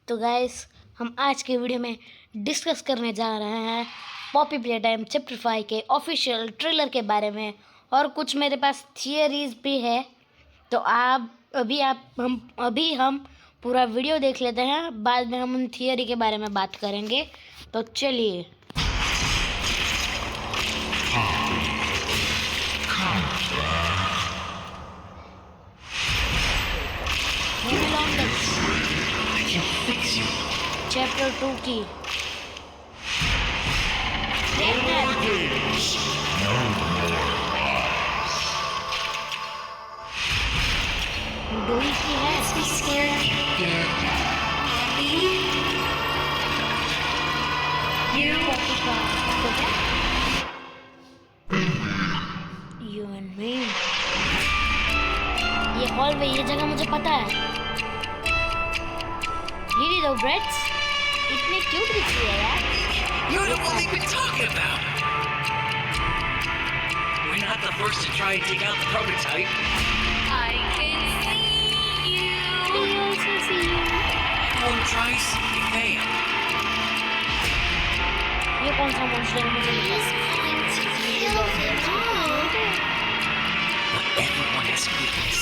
तो गाइस हम आज के वीडियो में डिस्कस करने जा रहे हैं पॉपी प्ले टाइम चैप्टर 5 के ऑफिशियल ट्रेलर के बारे में और कुछ मेरे पास थियरीज भी है। तो हम पूरा वीडियो देख लेते हैं, बाद में हम उन थियरी के बारे में बात करेंगे। तो चलिए। चैप्टर 2 की डोरी की है। You and me। ये हॉलवे, ये जगह मुझे पता है। Lily Love Breads इतने क्यूट दिख रही है यार। You're the one they've been talking about. We're not the first to try and take out the prototype. I can see you. I also see you। One tries, you fail. ये कौन सा monster है मुझे नहीं पता। But everyone has a weakness.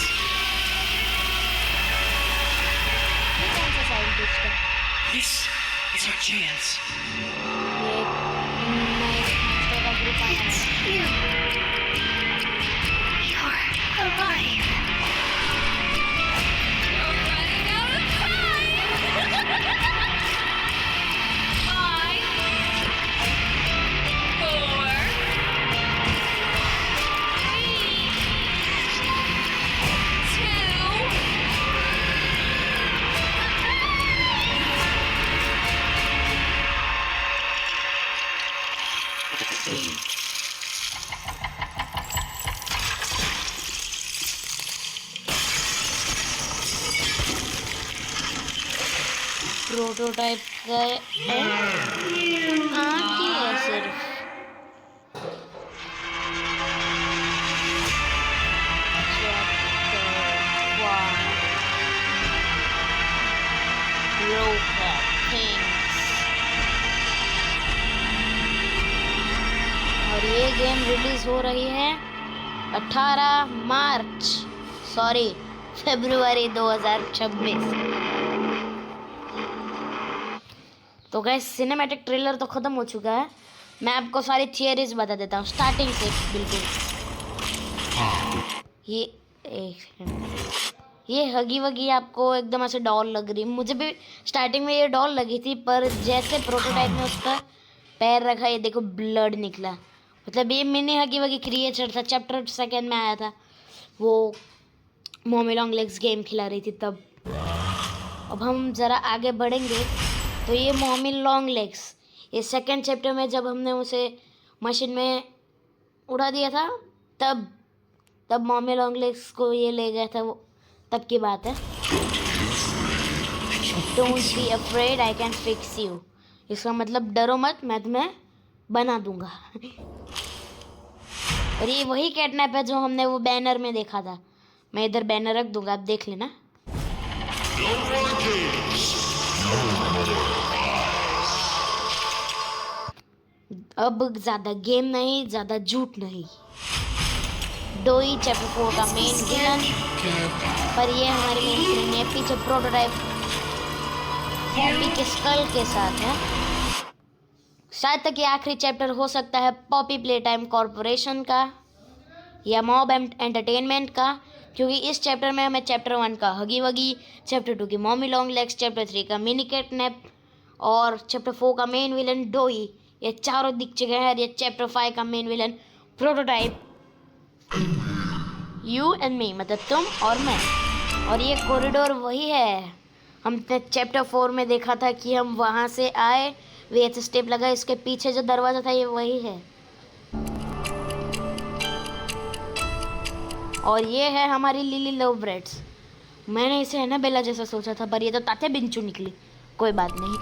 ये कौन सा साइंटिस्ट है? This is our chance. ये नए मॉन्स्टर का ग्रुप आया है। You're alive. You're running out of time. 5, 4, 3, 2. Prototype का आँख ही है सिर्फ। और ये गेम रिलीज हो रही है 18 फरवरी 2026। तो गाइस सिनेमैटिक ट्रेलर तो ख़त्म हो चुका है। मैं आपको सारी थियरीज बता देता हूँ स्टार्टिंग से बिल्कुल। ये हगी वगी आपको एकदम ऐसे डॉल लग रही। मुझे भी स्टार्टिंग में ये डॉल लगी थी, पर जैसे प्रोटोटाइप में उसका पैर रखा, ये देखो ब्लड निकला। मतलब ये मिनी हगी वगी क्रिएचर था। चैप्टर 2 में आया था, वो मॉमी लॉन्ग लेग्स गेम खिला रही थी तब। अब हम ज़रा आगे बढ़ेंगे तो ये मॉमी लॉन्ग लेग्स, ये सेकंड चैप्टर में जब हमने उसे मशीन में उड़ा दिया था तब मॉमी लॉन्ग लेग्स को ये ले गया था, वो तब की बात है। Don't be afraid, I can fix you. इसका मतलब डरो मत, मैं तुम्हें बना दूंगा। और ये वही कैटनैप है जो हमने वो बैनर में देखा था। मैं इधर बैनर रख दूंगा, आप देख लेना। अब ज़्यादा गेम नहीं, ज़्यादा झूठ नहीं। डोई चैप्टर 4 का मेन विलन, पर ये हमारे मेन विलन है। पीछे प्रोटोटाइप पॉपी के स्कल के साथ है। शायद तक ये आखिरी चैप्टर हो सकता है पॉपी प्ले टाइम कॉरपोरेशन का या मॉब एंटरटेनमेंट का, क्योंकि इस चैप्टर में हमें चैप्टर 1 का हगी वगी, चैप्टर 2 की मॉमी लॉन्ग लेग्स, चैप्टर 3 का मिनी कैटनैप और चैप्टर 4 का मेन विलन डोई, ये चारों दिख चुके हैं। ये चैप्टर 5 का main villain prototype, you and me, मतलब तुम और मैं। और ये कॉरिडोर वही है हमने चैप्टर 4 में देखा था कि हम वहाँ से आए, वे स्टेप लगा, इसके पीछे जो दरवाज़ा था ये वही है। और ये है हमारी लिली लव ब्रेड्स। मैंने इसे है ना बेला जैसा सोचा था, पर ये तो ताते बिंचू निकली। कोई बात नहीं।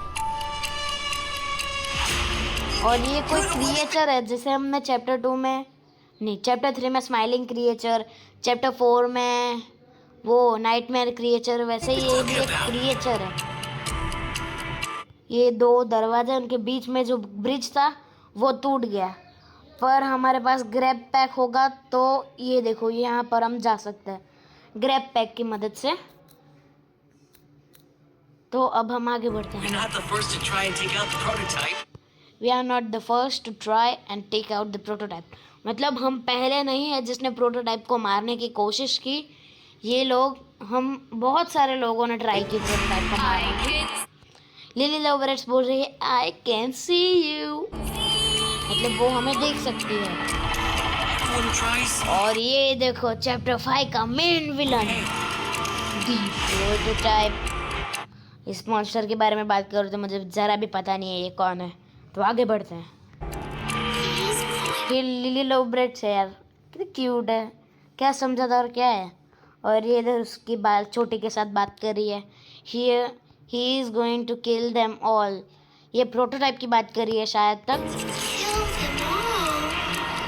और ये कोई क्रिएचर है जिसे हमने चैप्टर 2 में नहीं, चैप्टर 3 में स्माइलिंग क्रिएचर, चैप्टर 4 में वो नाइटमेयर क्रिएचर, वैसे ही ये भी एक क्रिएचर है। ये 2 दरवाजे, उनके बीच में जो ब्रिज था वो टूट गया। पर हमारे पास ग्रैब पैक होगा तो ये देखो यहाँ पर हम जा सकते हैं ग्रैब पैक की मदद से। तो अब हम आगे बढ़ते We're हैं। not the first to try and take out the prototype. We are not the first to try and take out the prototype. मतलब हम पहले नहीं है जिसने प्रोटोटाइप को मारने की कोशिश की। ये लोग, हम बहुत सारे लोगों ने ट्राई की प्रोटोटाइप को मारने की। लिली लवरेट्स बोल रही है आई कैन सी यू, मतलब वो हमें देख सकती है। Everyone tries. और ये देखो चैप्टर 5 का मेन विलन दी प्रोटोटाइप। इस मॉन्स्टर के बारे में बात करो तो मुझे ज़रा भी पता नहीं है ये कौन है। तो आगे बढ़ते हैं। ये लिली लवरेट्स है यार, कितनी क्यूट है, क्या समझा था और क्या है। और ये इधर उसकी बाल छोटी के साथ बात कर रही है। He is going to kill them all. ये प्रोटोटाइप की बात कर रही है शायद तक।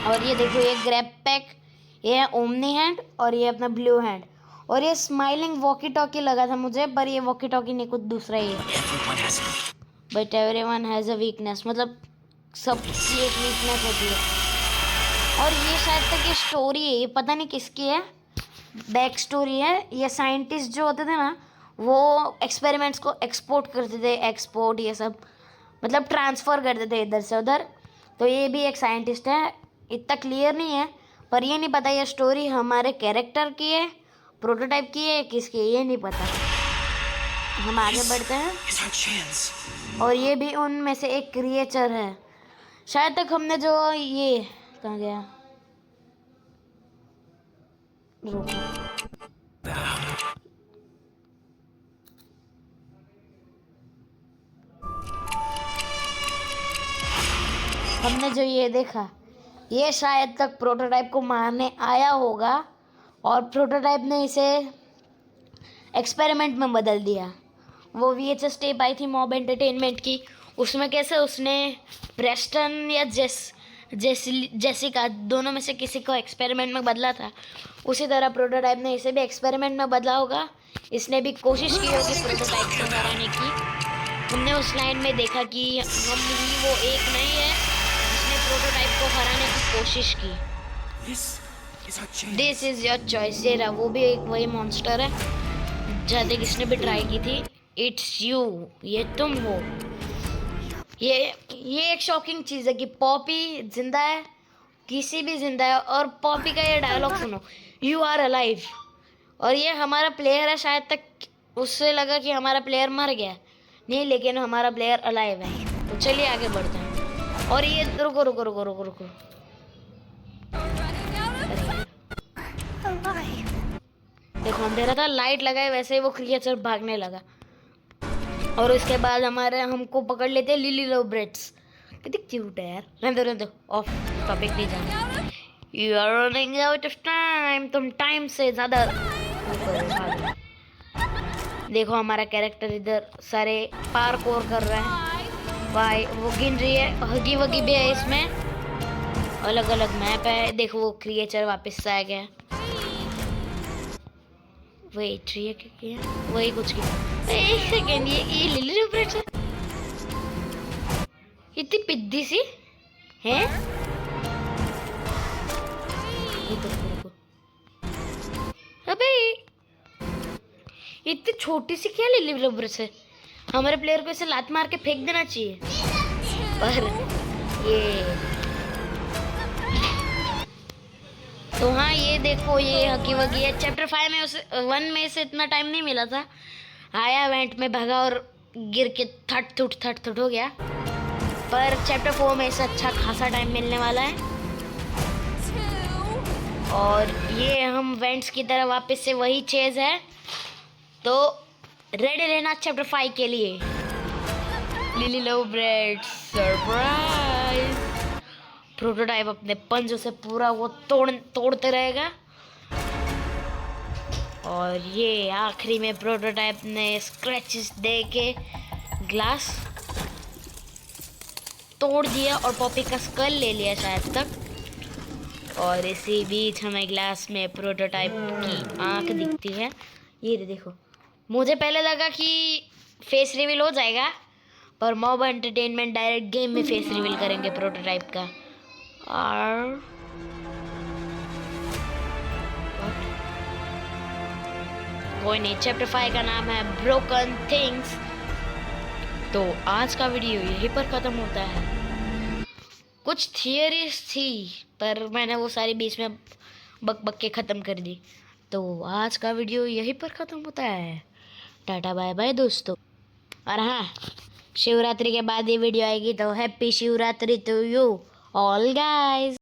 और ये देखो ये ग्रैब पैक, ये है ओमनी हैंड और ये अपना ब्लू हैंड। और ये स्माइलिंग वॉकी टॉकी लगा था मुझे, पर ये वॉकी टॉकी नहीं, कुछ दूसरा ही है। Everyone has. But everyone has a weakness, मतलब सबकी एक वीकनेस होती है। और ये शायद तक ये स्टोरी है, ये पता नहीं किसकी है, बैक स्टोरी है। ये साइंटिस्ट जो होते थे ना, वो एक्सपेरिमेंट्स को एक्सपोर्ट करते थे, एक्सपोर्ट ये सब मतलब ट्रांसफ़र करते थे इधर से उधर। तो ये भी एक साइंटिस्ट है, इतना क्लियर नहीं है, पर ये नहीं पता ये स्टोरी हमारे कैरेक्टर की है, प्रोटोटाइप की है, किसकी है ये नहीं पता। हम आगे बढ़ते हैं। It's our chance. और ये भी उनमें से एक क्रिएचर है शायद तक। हमने जो ये कहाँ गया, रुको, हमने जो ये देखा, ये शायद तक प्रोटोटाइप को मारने आया होगा और प्रोटोटाइप ने इसे एक्सपेरिमेंट में बदल दिया। वो VHS टेप आई थी मॉब एंटरटेनमेंट की, उसमें कैसे उसने प्रेस्टन या जेसिका दोनों में से किसी को एक्सपेरिमेंट में बदला था, उसी तरह प्रोटोटाइप ने इसे भी एक्सपेरिमेंट में बदला होगा। इसने भी कोशिश की होगी प्रोटोटाइप को हराने की। हमने उस लाइन में देखा कि हम ही वो एक नहीं है जिसने प्रोटोटाइप को हराने की कोशिश की। This is our chance. This is your choice. ये रहा, वो भी एक वही मॉन्स्टर है जहाँ तक इसने भी ट्राई की थी। इट्स यू, ये तुम हो। ये एक शॉकिंग चीज़ है कि पॉपी जिंदा है, किसी भी जिंदा है। और पॉपी का ये डायलॉग सुनो, यू आर अलाइव। और ये हमारा प्लेयर है, शायद तक उससे लगा कि हमारा प्लेयर मर गया, नहीं, लेकिन हमारा प्लेयर अलाइव है। तो चलिए आगे बढ़ते हैं। और ये रुको रुको रुको रुको रुको, देखो अंधेरा था, लाइट लगाए, वैसे ही वो क्रिएचर भागने लगा। और उसके बाद हमको पकड़ लेते हैं लिली लवरेट्स। कितनी क्यूट है यार। रहने दो ऑफ टॉपिक नहीं जाना। You are running out of time, तुम टाइम से ज़्यादा। देखो हमारा कैरेक्टर इधर सारे पार्कोर कर रहा है, भाई वो गिन रही है, हगी वगी भी है इसमें, अलग अलग मैप है। देखो वो क्रिएचर वापस से आ गया। वेट ये क्या किया, वही कुछ किया। एक सेकेंड, ये लिली लवरेट्स है, इतनी पिद्दी सी है। रुको, अबे इतनी छोटी सी क्या लिली लवरेट्स है। हमारे प्लेयर को इसे लात मार के फेंक देना चाहिए। पर ये तो हाँ, ये देखो ये हकी वकी है। चैप्टर 5 में उसे 1 में इसे इतना टाइम नहीं मिला था, आया इवेंट में, भागा और गिर के थट थुट हो गया। पर चैप्टर 4 में इसे अच्छा खासा टाइम मिलने वाला है। और ये हम वेंट्स की तरह वापस से वही चेज है, तो रेडी रहना चैप्टर 5 के लिए। Lily लवरेट्स surprise. प्रोटोटाइप अपने पंजों से पूरा वो तोड़ते रहेगा। और ये आखिरी में प्रोटोटाइप ने स्क्रैचेस दे के ग्लास तोड़ दिया और पॉपी का स्कल ले लिया शायद तक। और इसी बीच हमें ग्लास में प्रोटोटाइप की आंख दिखती है। ये देखो, मुझे पहले लगा कि फेस रिवील हो जाएगा, पर मॉब एंटरटेनमेंट डायरेक्ट गेम में फेस रिवील करेंगे प्रोटोटाइप का। और कोई नहीं, चैप्टर 5 का नाम है ब्रोकन थिंग्स। तो आज का वीडियो यहीं पर ख़त्म होता है। कुछ थियरीज थी पर मैंने वो सारी बीच में बक बक के ख़त्म कर दी। तो आज का वीडियो यहीं पर ख़त्म होता है। टाटा बाय बाय दोस्तों। और हाँ, शिवरात्रि के बाद ये वीडियो आएगी, तो happy Shivratri to you all guys.